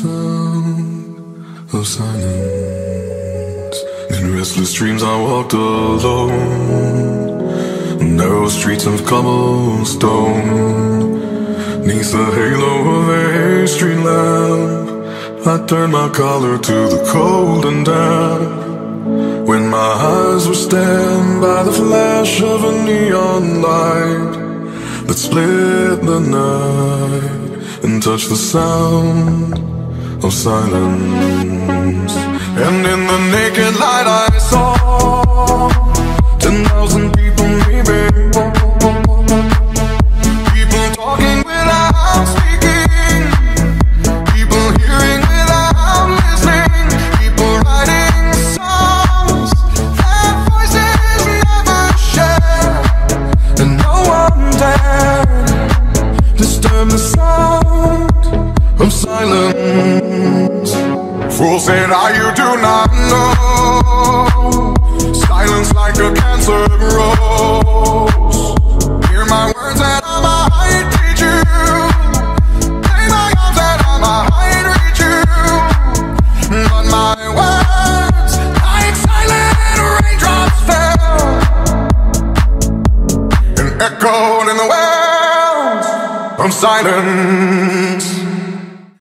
sound of silence. In restless dreams I walked alone, narrow streets of cobblestone. Neath the halo of a street lamp, I turned my collar to the cold and damp. When my eyes were stabbed by the flash of a neon light that split the night and touched the sound of silence. And in the naked light I saw 10,000 people maybe, people talking without speaking, people hearing without listening, people writing songs that voices never share, and no one dared disturb the sound of silence. Fool said you do not know, silence like a cancer grows. Hear my words and I might teach you, play my arms and I might reach you, but my words like silent raindrops fell and echoed in the wells of silence.